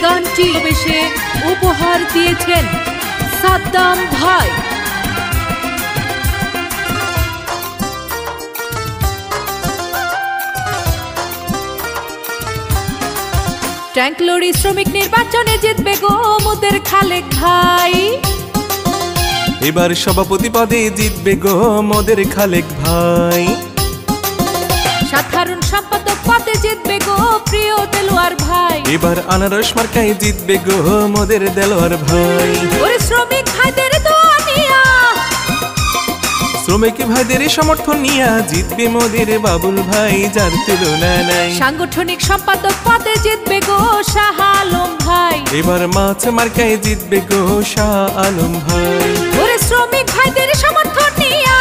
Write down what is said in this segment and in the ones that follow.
গানটি বেশে উপহার দিয়েছেন সাদ্দাম ভাই। ট্যাঙ্ক লরি শ্রমিক নির্বাচনে জিতবে গো মোদের খালেক ভাই। এবার সভাপতি পদে জিতবে গো মোদের খালেক ভাই। সাধারণ সম্পাদক পদে জিতবে গো প্রিয় দেলোয়ার ভাই। এবার আনারস মার্কায় জিতবে গো মোদের দেলোয়ার ভাই। ওরে শ্রমিক ভাইদের দোয়া নিয়া, শ্রমিক ভাইদের সমর্থন নিয়া জিতবে মোদের বাবুল ভাই, যার তুলনা নাই। সাংগঠনিক সম্পাদক পদে জিতবে গো শাহ আলম ভাই। এবার মাছ মার্কায় জিতবে গো শাহ আলম ভাই। ওরে শ্রমিক ভাইদের সমর্থন নিয়া,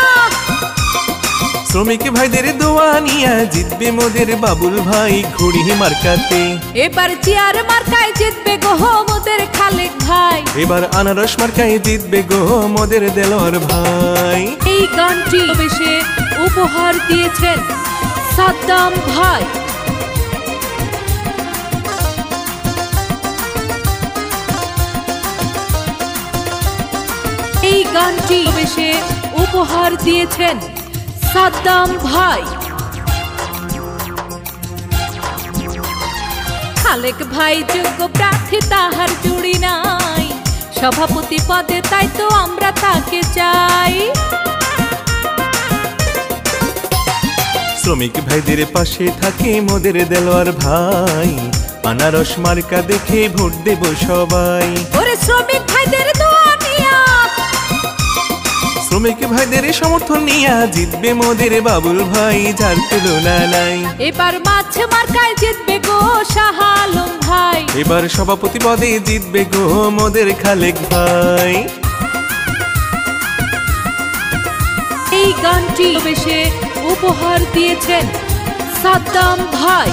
শ্রমিক ভাইদের দোয়া নিয়া জিতবে মোদের বাবুল ভাই ঘুড়ি মার্কাতে। এবার চেয়ার মার্কায় জিতবে গো মোদের খালেক ভাই। এবার আনারস মার্কায় জিতবে গো মোদের দেলোয়ার ভাই। এই গানটি বেশে উপহার দিয়েছেন সাদ্দাম ভাই। এই গানটি বেশে উপহার দিয়েছেন সাদ্দাম ভাই। খালেক ভাই যোগ্য প্রার্থী, তাহার জুড়ি নাই। সভাপতি পদে তাই তো আমরা তাকে চাই। শ্রমিক ভাইদের পাশে থাকে মোদের দেলোয়ার ভাই। আনারস মার্কা দেখে ভোট দেব সবাই। ওরে শ্রমিক ভাইদের দোয়া নিয়া, শ্রমিক ভাইদের সমর্থন নিয়া জিতবে মোদের বাবুল ভাই, যার তুলনা নাই। এবার মাছ মার্কায় জিতবে গো শাহ আলম ভাই। এবার সভাপতি পদে জিতবে গো মোদের খালেক ভাই। এই গানটি বেশে উপহার দিয়েছেন সাদ্দাম ভাই।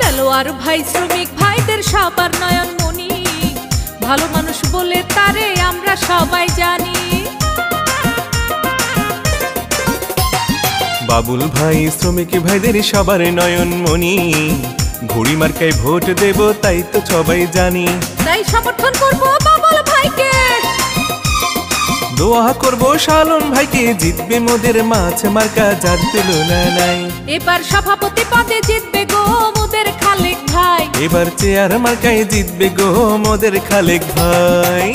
দেলোয়ার ভাই শ্রমিক ভাইদের সবার নয়ন মনি, ভালো মানুষ বলে তারে আমরা সবাই জানি। বাবুল ভাই শ্রমিক ভাইদের সবার নয়ন মনি, ঘুড়ি মার্কায় ভোট দেব তাই তো সবাই জানি। তাই সমর্থন করবো বাবুল ভাইকে, দোয়া করবো শালন ভাইকে, জিতবে মোদের মাছ মার্কা, যার তুলনা নাই। এবার সভাপতি পদে জিতবে গো মোদের খালেক ভাই। এবার চেয়ার মার্কায় জিতবে গো মোদের খালেক ভাই।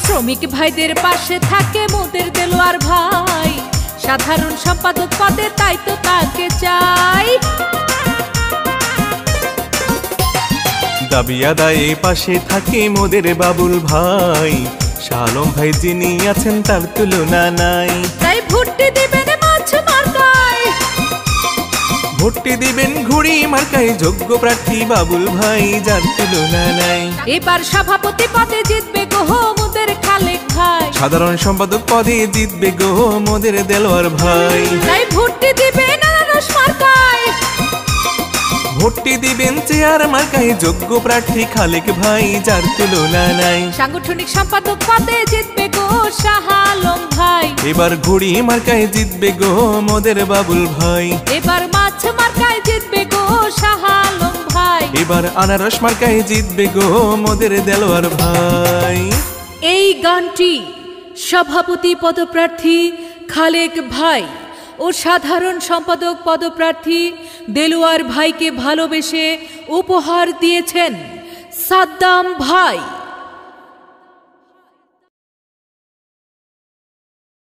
শ্রমিক ভাইদের পাশে থাকে মোদের দেলোয়ার ভাই। সাধারণ সম্পাদক পদে তাই তো তাকে চাই। দাবি আদায়ে পাশে থাকে মোদের বাবুল ভাই। শালম ভাই যিনি আছেন তার তুলনা নাই। তাই ভোটটি দিবেন মাছ মার্কায়, ভোটটি দিবেন ঘুড়ি মার্কায়, যোগ্য প্রার্থী বাবুল ভাই, যার তুলনা নাই। এবার সভাপতি পদে জিতবে গো মোদের খালেক ভাই। সাধারণ সম্পাদক পদে জিতবে গো মোদের দেলোয়ার ভাই। তাই ভোটটি দিবেন আনারস মার্কায়, ভোটটি দিবেন চেয়ার মার্কায়, যোগ্য প্রার্থী খালেক ভাই, যার তুলনা নাই। সাংগঠনিক সম্পাদক পদে জিতবে গো শাহ আলম ভাই। এবার ঘুড়ি মার্কায় জিতবে গো মোদের বাবুল ভাই। এবার মাছ মার্কায় জিতবে গো শাহ আলম ভাই। এবার আনারস মার্কায় জিতবে গো মোদের দেলোয়ার ভাই। এই গানটি সভাপতি পদপ্রার্থী খালেক ভাই ও সাধারণ সম্পাদক পদপ্রার্থী দেলোয়ার ভাইকে ভালোবেসে উপহার দিয়েছেন সাদ্দাম ভাই।